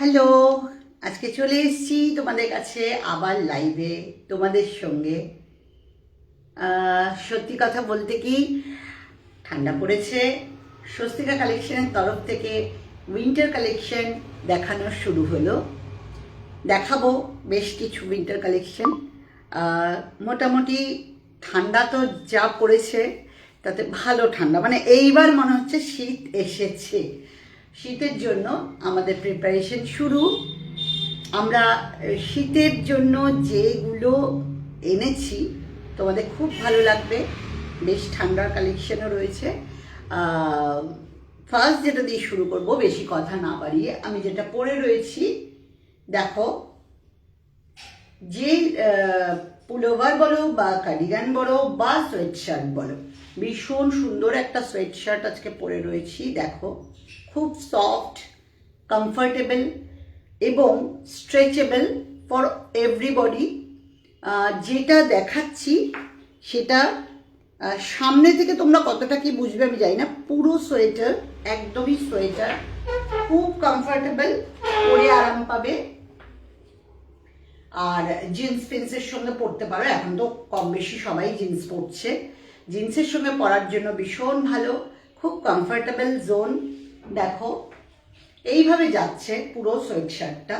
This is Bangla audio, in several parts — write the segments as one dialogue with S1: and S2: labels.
S1: হ্যালো, আজকে চলে এসেছি তোমাদের কাছে আবার লাইভে তোমাদের সঙ্গে। সত্যি কথা বলতে কি, ঠান্ডা পড়েছে। স্বস্তিকা কালেকশনের তরফ থেকে উইন্টার কালেকশন দেখানো শুরু হলো। দেখাবো বেশ কিছু উইন্টার কালেকশন। মোটামুটি ঠান্ডা তো যা পড়েছে তাতে ভালো ঠান্ডা, মানে এইবার মনে হচ্ছে শীত এসেছে। শীতের জন্য আমাদের প্রিপারেশন শুরু। আমরা শীতের জন্য যেগুলো এনেছি তোমাদের খুব ভালো লাগবে। বেশ ঠান্ডার কালেকশনও রয়েছে। ফার্স্ট যেটা দিয়ে শুরু করব, বেশি কথা না বাড়িয়ে, আমি যেটা পরে রয়েছি দেখো। যে পুলোভার বলো বা কার্ডিগান বলো বা সোয়েট শার্ট বলো, ভীষণ সুন্দর একটা সোয়েট শার্ট আজকে পরে রয়েছি। দেখো, খুব সফট, কমফর্টেবল এবং স্ট্রেচেবল ফর এভরিবডি। যেটা দেখাচ্ছি সেটা সামনে থেকে তোমরা কতটা কি বুঝবে আমি জানি না। পুরো সোয়েটার, একদমই সোয়েটার, খুব কমফর্টেবল, পরে আরাম পাবে। আর জিন্স ফিন্সের সঙ্গে পরতে পারো, এখন তো কম বেশি সবাই জিন্স পরছে। জিন্সের সঙ্গে পরার জন্য ভীষণ ভালো, খুব কমফর্টেবল জোন। দেখো এইভাবে যাচ্ছে পুরো সোয়েট শার্টটা।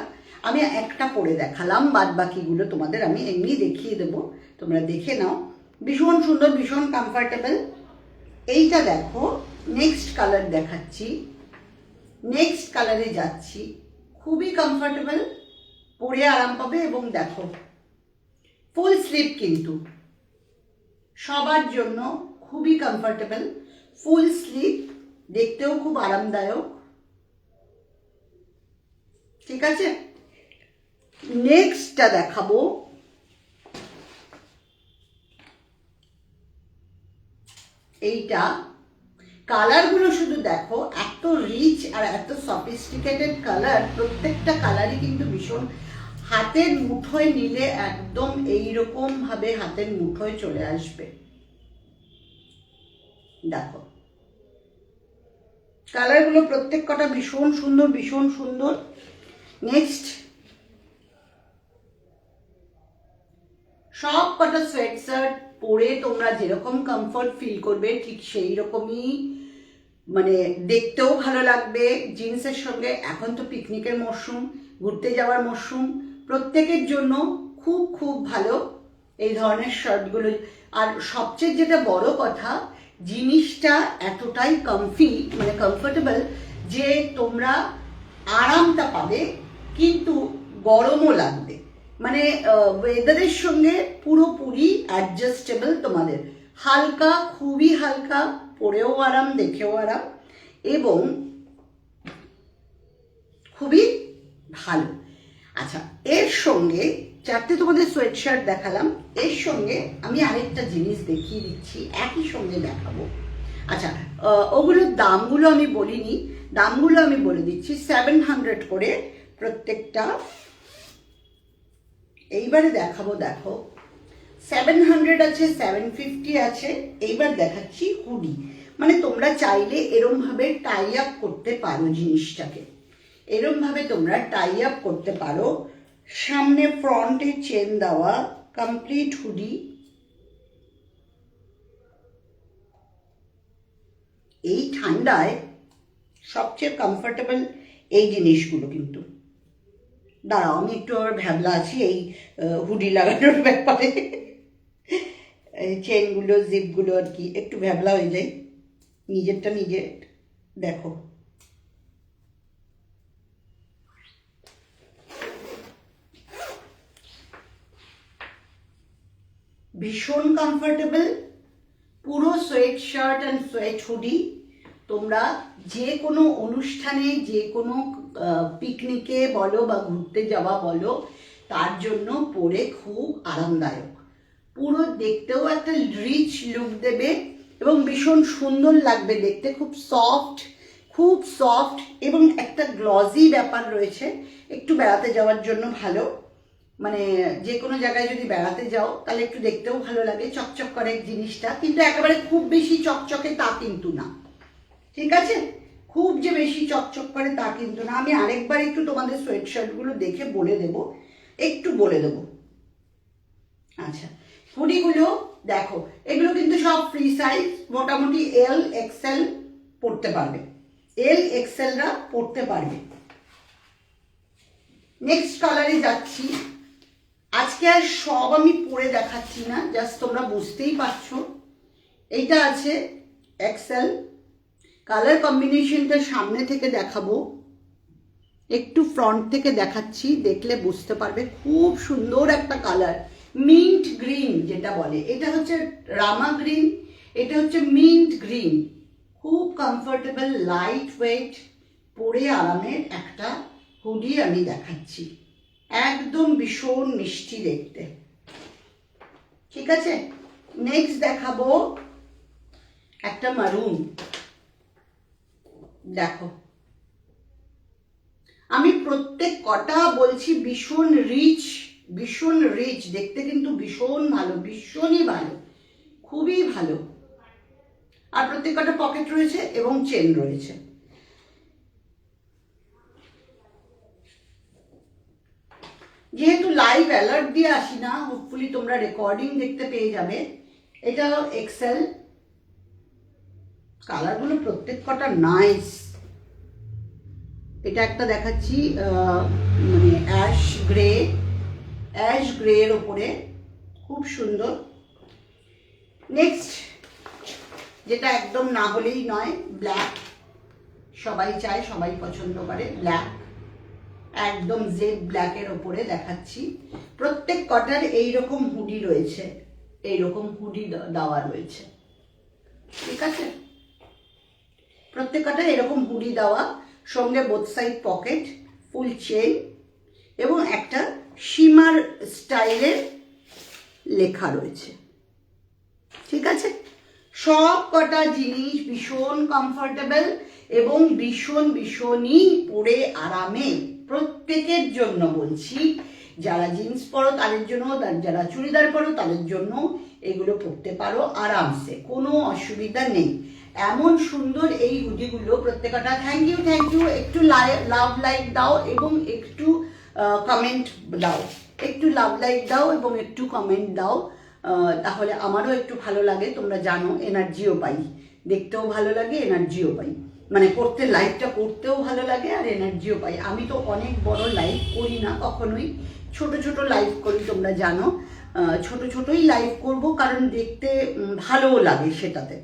S1: আমি একটা পরে দেখালাম, বাদ বাকিগুলো তোমাদের আমি এমনি দেখিয়ে দেবো, তোমরা দেখে নাও। ভীষণ সুন্দর, ভীষণ কমফর্টেবল। এইটা দেখো, নেক্সট কালার দেখাচ্ছি, নেক্সট কালারে যাচ্ছি। খুবই কমফর্টেবল, পরে আরাম পাবে। এবং দেখো ফুল স্লিভ, কিন্তু সবার জন্য খুবই কমফর্টেবল। ফুল স্লিভ, দেখতেও খুব আরামদায়ক। ঠিক আছে, নেক্সটটা দেখাবো। এইটা কালারগুলো শুধু দেখো, এত রিচ আর এত সফিস্টিকেটেড কালার। প্রত্যেকটা কালারই কিন্তু ভীষণ, হাতের মুঠোয় নিলে একদম এইরকম ভাবে হাতের মুঠোয় চলে আসবে। দেখো কালারগুলো প্রত্যেক কটা ভীষণ সুন্দর, ভীষণ সুন্দর। নেক্সট, সব কটা সোয়েট শার্ট পরে তোমরা যেরকম কমফর্ট ফিল করবে ঠিক সেই রকমই, মানে দেখতেও ভালো লাগবে জিন্সের সঙ্গে। এখন তো পিকনিকের মরশুম, ঘুরতে যাওয়ার মরশুম, প্রত্যেকের জন্য খুব খুব ভালো এই ধরনের শার্টগুলো। আর সবচেয়ে যেটা বড় কথা, জিনিসটা এতটাই কমফি, মানে কমফোর্টেবল, যে তোমরা আরামটা পাবে কিন্তু গরমও লাগবে। মানে ওয়েদারের সঙ্গে পুরোপুরি অ্যাডজাস্টেবল তোমাদের। হালকা, খুবই হালকা, পরেও আরাম, দেখেও আরাম, এবং খুবই ভালো। আচ্ছা, এর সঙ্গে চারটে তোমাদের সোয়েট শার্ট দেখালাম, এর সঙ্গে আমি আরেকটা জিনিস দেখিয়ে দিচ্ছি, একই সঙ্গে দেখাবো। আচ্ছা, ওগুলোর দামগুলো আমি বলিনি, দামগুলো আমি বলে দিচ্ছি। 700 করে প্রত্যেকটা। এইবারে দেখাবো, দেখো 700 আছে, 750 আছে। এইবার দেখাচ্ছি হুডি। মানে তোমরা চাইলে এরম ভাবে টাই আপ করতে পারো জিনিসটাকে, এরম ভাবে তোমরা টাই আপ করতে পারো। সামনে ফ্রন্টে চেন দেওয়া, কমপ্লিট হুডি। এই ঠান্ডায় সবচেয়ে কমফর্টেবল এই জিনিসগুলো কিন্তু। দাঁড়াও, আমি একটু আবার ভ্যাবলা আছি এই হুডি লাগানোর ব্যাপারে। চেনগুলো, জিপগুলো আর কি একটু ভ্যাবলা হয়ে যায়, নিজেরটা নিজে। দেখো ভীষণ কমফর্টেবল, পুরো sweat shirt and sweat hoodie. তোমরা যে কোনো অনুষ্ঠানে, যে কোনো পিকনিকে বলো বা ঘুরতে যাওয়া বলো, তার জন্য পরে খুব আরামদায়ক। পুরো দেখতেও একটা রিচ লুক দেবে এবং ভীষণ সুন্দর লাগবে দেখতে। খুব সফট, খুব সফট, এবং একটা গ্লজি ব্যাপার রয়েছে। একটু বেড়াতে যাওয়ার জন্য ভালো, মানে যে কোনো জায়গায় যদি বেড়াতে যাও তাহলে একটু দেখতেও ভালো লাগে, চকচক করে জিনিসটা, কিন্তু একেবারে খুব বেশি চকচকে তা কিন্তু না। ঠিক আছে, খুব যে বেশি চকচক করে তা কিন্তু না। আমি আরেকবার একটু তোমাদের সোয়েট শার্টগুলো দেখে বলে দেব, একটু বলে দেব। আচ্ছা, হুডিগুলো দেখো, এগুলো কিন্তু সব ফ্রি সাইজ, মোটামুটি এল এক্সেল পরতে পারবে, এল এক্সেলরা পরতে পারবে। নেক্সট কালারে যাচ্ছি। আজকে আর সব আমি পরে দেখাচ্ছি না, জাস্ট তোমরা বুঝতেই পারছো। এইটা আছে এক্সেল, কালার কম্বিনেশনটা সামনে থেকে দেখাবো, একটু ফ্রন্ট থেকে দেখাচ্ছি, দেখলে বুঝতে পারবে। খুব সুন্দর একটা কালার, মিন্ট গ্রিন যেটা বলে, এটা হচ্ছে রামা গ্রিন, এটা হচ্ছে মিন্ট গ্রিন। খুব কমফোর্টেবল, লাইট ওয়েট, পরে আরামের একটা হুডি আমি দেখাচ্ছি, একদম ভীষণ মিষ্টি দেখতে। ঠিক আছে, নেক্সট দেখাবো একটা মারুন। দেখো, আমি প্রত্যেক কটা বলছি ভীষণ রিচ, ভীষণ রিচ দেখতে, কিন্তু ভীষণ ভালো, ভীষণই ভালো, খুবই ভালো। আর প্রত্যেক কটা পকেট রয়েছে এবং চেন রয়েছে। যেহেতু লাইভ অ্যালার্ট দিয়ে আসি না, হোপফুলি তোমরা রেকর্ডিং দেখতে পেয়ে যাবে। এটা এক্সেল, কালারগুলো প্রত্যেক কটা নাইস। এটা একটা দেখাচ্ছি মানে অ্যাশ গ্রে, অ্যাশ গ্রে এর ওপরে, খুব সুন্দর। নেক্সট যেটা একদম না হলেই নয়, ব্ল্যাক। সবাই চায়, সবাই পছন্দ করে ব্ল্যাক, একদম জেড ব্ল্যাকের ওপরে দেখাচ্ছি। প্রত্যেক কটার এইরকম হুডি রয়েছে, এইরকম হুডি দেওয়া রয়েছে। ঠিক আছে, প্রত্যেক কটার এরকম হুডি দেওয়া, সঙ্গে বোথ সাইড পকেট, ফুল চেন এবং একটা শিমার স্টাইলের লেখা রয়েছে। ঠিক আছে, সব কটা জিনিস ভীষণ কমফোর্টেবল এবং ভীষণই পরে আরামে, প্রত্যেকের জন্য বলছি। যারা জিন্স পরো তাদের জন্য, যারা চুড়িদার পরো তাদের জন্য এগুলো পরতে পারো আরামসে, কোনো অসুবিধা নেই। এমন সুন্দর এই হুডিগুলো প্রত্যেকটা। থ্যাংক ইউ, একটু লাভ লাইক দাও এবং একটু কমেন্ট দাও, একটু লাভ লাইক দাও এবং একটু কমেন্ট দাও, তাহলে আমারও একটু ভালো লাগে। তোমরা জানো, এনার্জিও পাই, দেখতেও ভালো লাগে, এনার্জিও পাই, মানে করতে, লাইভটা করতেও ভালো লাগে আর এনার্জিও পাই। আমি তো অনেক বড় লাইভ করি না কখনোই, ছোট ছোট লাইভ করি, তোমরা জানো। ছোট ছোটই লাইভ করব, কারণ দেখতে ভালোও লাগে সেটাতে।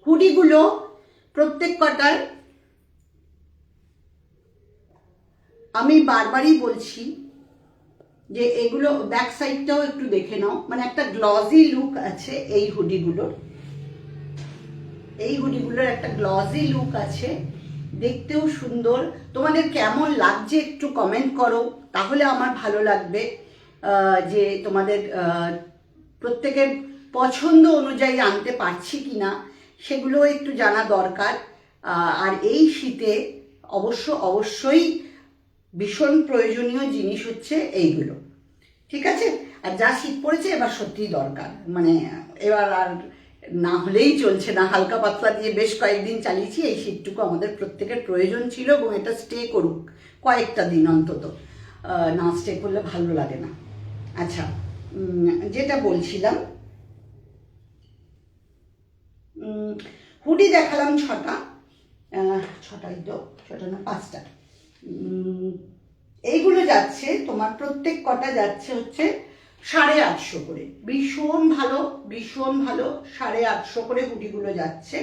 S1: হুডিগুলো প্রত্যেক কটার আমি বারবারই বলছি যে এগুলো ব্যাক সাইডটাও একটু দেখে নাও, মানে একটা গ্লজি লুক আছে এই হুডিগুলোর, এই হুডিগুলোর একটা গ্লজি লুক আছে, দেখতেও সুন্দর। তোমাদের কেমন লাগছে একটু কমেন্ট করো, তাহলে আমার ভালো লাগবে যে তোমাদের প্রত্যেকের পছন্দ অনুযায়ী আনতে পারছি কিনা সেগুলো একটু জানা দরকার। আর এই শীতে অবশ্যই ভীষণ প্রয়োজনীয় জিনিস হচ্ছে এইগুলো। ঠিক আছে, আর যা শীত পড়েছে এবার সত্যিই দরকার, মানে এবার আর না হলেই চলছে না। হালকা পাতলা দিয়ে বেশ কয়েকদিন চালিয়েছি, এই শীতটুকু আমাদের প্রত্যেকের প্রয়োজন ছিল এবং এটা স্টে করুক কয়েকটা দিন অন্তত, না স্টে করলে ভালো লাগে না। আচ্ছা, যেটা বলছিলাম, হুডি দেখালাম ছটাই তো, ছটা না পাঁচটা। এইগুলো যাচ্ছে তোমার প্রত্যেক কটা যাচ্ছে হচ্ছে 850 করে, ভীষণ ভালো 850 করে হুডিগুলো যাচ্ছে।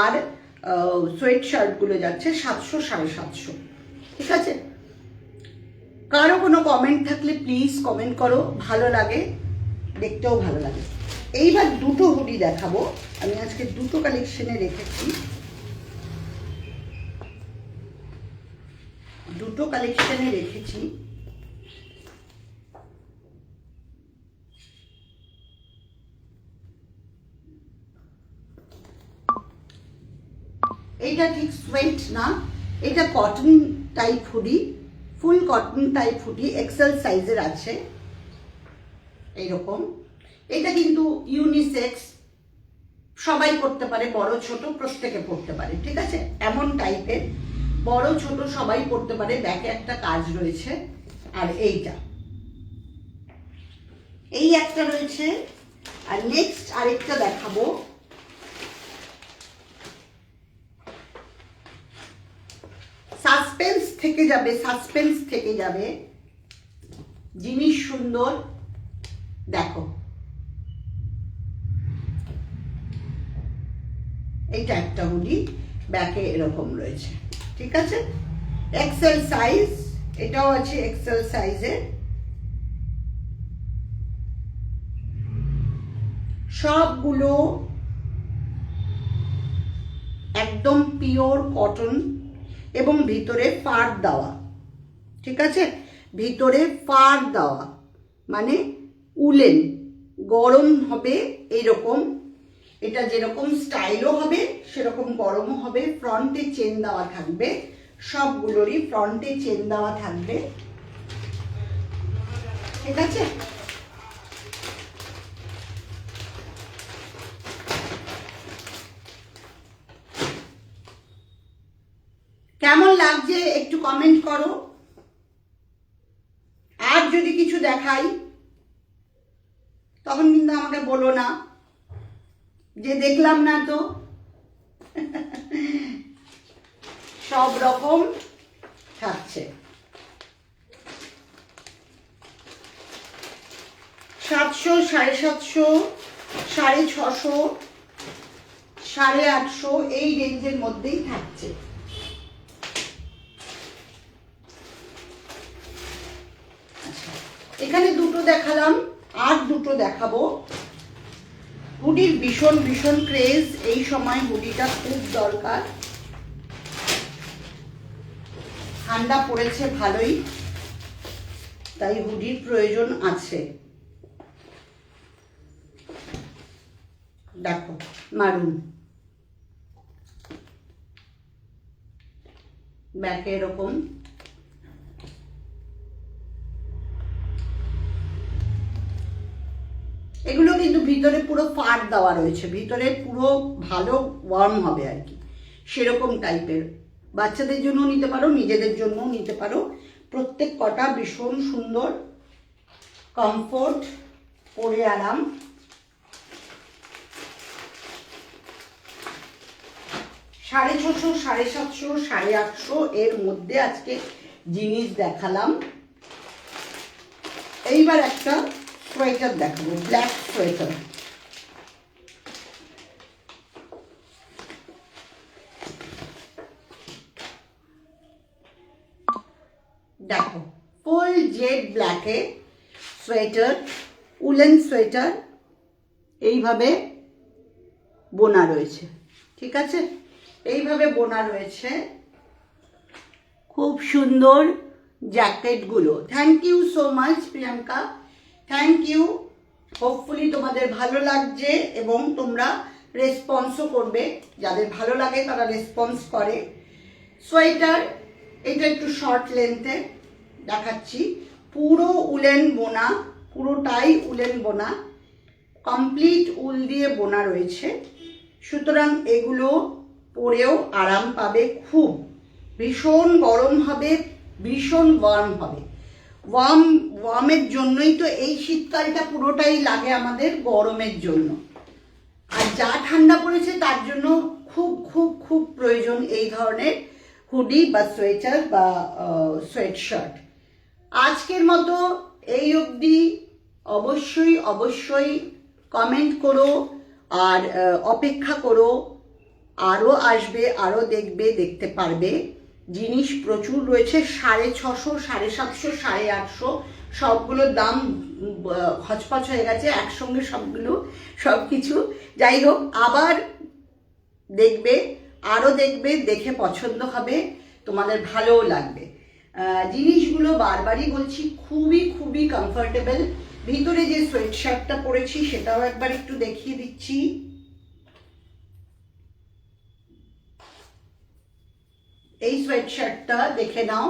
S1: আর সোয়েট শার্টগুলো যাচ্ছে 700 750। ঠিক আছে, কারো কোনো কমেন্ট থাকলে প্লিজ কমেন্ট করো, ভালো লাগে, দেখতেও ভালো লাগে। এইবার দুটো হুডি দেখাবো, আমি আজকে দুটো কালেকশনে রেখেছি, এইটা ঠিক সোয়েট না, এটা cotton type hoodie, full cotton type hoodie, XL সাইজের আছে এইরকম। এটা কিন্তু ইউনিসেক্স, সবাই পরতে পারে, বড় ছোট প্রত্যেকে পরতে পারে, ঠিক আছে? এমন টাইপের বড় ছোট সবাই পরতে পারে। ব্যাকে একটা কাজ রয়েছে। আর এই একটা রয়েছে। আর নেক্সট আরেকটা দেখাবো। সাসপেন্স থেকে যাবে, জিনিস সুন্দর। দেখো, এইটা একটা হুডি, ব্যাকে এরকম রয়েছে, ঠিক আছে? এক্সেল সাইজ, এটাও আছে এক্সেল সাইজে। সবগুলো একদম পিওর কটন এবং ভিতরে ফার দেওয়া, ঠিক আছে? ভিতরে ফার দেওয়া মানে উলেন, গরম হবে এইরকম। এটা যেরকম স্টাইলও হবে সেরকম গরমও হবে। ফ্রন্টে চেন দেওয়া থাকবে, সবগুলোরই ফ্রন্টে চেন দেওয়া থাকবে, ঠিক আছে? কেমন লাগছে একটু কমেন্ট করো। আর যদি কিছু দেখাই তখন কিন্তু আমাকে বলো না যে দেখলাম না। তো সব রকম থাকছে। 700, 750, 650, 850 এই রেঞ্জের মধ্যেই থাকছে। এখানে দুটো দেখালাম, আর দুটো দেখাবো। হুডির ভীষণ ভীষণ ক্রেজ এই সময়, হুডিটা খুব দরকার। ঠান্ডা পড়েছে ভালোই, তাই হুডির প্রয়োজন আছে। দেখো, মারুন, ব্যাকে এরকম। এগুলো কিন্তু ভিতরে পুরো ফার দেওয়া রয়েছে, ভিতরে পুরো ভালো ওয়ার্ম হবে আর কি, সেরকম টাইপের। বাচ্চাদের জন্য নিতে পারো, নিজেদের জন্য নিতে পারো। প্রত্যেক কটা ভীষণ সুন্দর, কমফোর্ট, পরে আরাম। সাড়ে 600, 750, 850 এর মধ্যে আজকে জিনিস দেখালাম। এইবার একটা সোয়েটার দেখাবো, ব্ল্যাক সোয়েটার। দেখো, full jade ব্ল্যাকে sweater, woollen sweater, এইভাবে বোনা রয়েছে, ঠিক আছে? এইভাবে বোনা রয়েছে, খুব সুন্দর জ্যাকেটগুলো। Thank you so much Priyanka, thank you. Hopefully তোমাদের ভালো লাগছে এবং তোমরা রেসপন্সও করবে। যাদের ভালো লাগে তারা রেসপন্স করে। সোয়েটার, এটা একটু শর্ট লেন্থে দেখাচ্ছি, পুরো উলেন বোনা, পুরোটাই উলেন বোনা, কমপ্লিট উল দিয়ে বোনা রয়েছে। সুতরাং এগুলো পরেও আরাম পাবে খুব। ভীষণ গরম হবে, ভীষণ ওয়ার্ম হবে। ওয়ার্মের জন্যই তো এই শীতকালটা পুরোটাই লাগে আমাদের, গরমের জন্য। আর যা ঠান্ডা পড়েছে তার জন্য খুব খুব খুব প্রয়োজন এই ধরনের হুডি বা সোয়েটার বা সোয়েটশার্ট। আজকের মতো এই অবধি। অবশ্যই অবশ্যই কমেন্ট করো আর অপেক্ষা করো, আরও আসবে, আরও দেখবে, দেখতে পারবে। জিনিস প্রচুর রয়েছে। 650, 750, 850 সবগুলোর দাম হচপচ হয়ে গেছে একসঙ্গে সবগুলো, সব কিছু। যাই হোক, আবার দেখবে, আরও দেখবে, দেখে পছন্দ হবে, তোমাদের ভালোও লাগবে। জিনিসগুলো বারবারই বলছি খুবই খুবই কমফোর্টেবল। ভিতরে যে সোয়েট শার্টটা পরেছি সেটাও একবার একটু দেখিয়ে দিচ্ছি। এই সোয়েট শার্টটা দেখে নাও,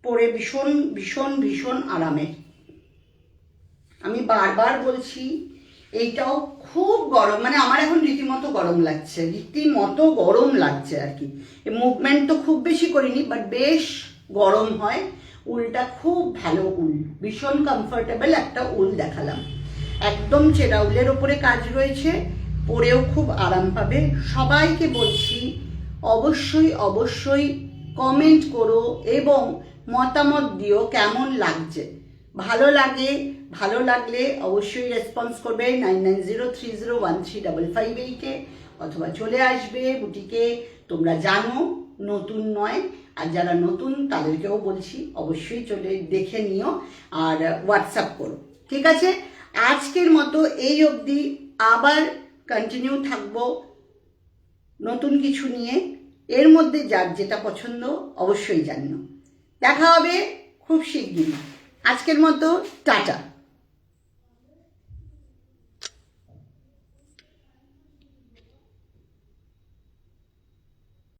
S1: পরে ভীষণ ভীষণ ভীষণ আরামের। আমি বারবার বলছি এইটাও খুব গরম, মানে আমার এখন রীতিমতো গরম লাগছে, রীতিমতো গরম লাগছে আর কি। মুভমেন্ট তো খুব বেশি করিনি, বাট বেশ গরম হয়। উলটা খুব ভালো উল, ভীষণ কমফোর্টেবল একটা উল দেখালাম। একদম চেরা উলের ওপরে কাজ রয়েছে, পরেও খুব আরাম পাবে। সবাইকে বলছি অবশ্যই অবশ্যই কমেন্ট করো এবং মতামত দিও কেমন লাগছে। ভালো লাগলে অবশ্যই রেসপন্স করবে 9903013558-এ, অথবা চলে আসবে বুটিকে। তোমরা জানো নতুন নয়, আর যারা নতুন তাদেরকেও বলছি অবশ্যই চলে দেখে নিও আর হোয়াটসঅ্যাপ করো, ঠিক আছে? আজকের মতো এই অবধি, আবার কন্টিনিউ থাকবো নতুন কিছু নিয়ে। এর মধ্যে যার যেটা পছন্দ অবশ্যই জানিও। দেখা হবে খুব শিগগিরই। আজকের মতো টাটা।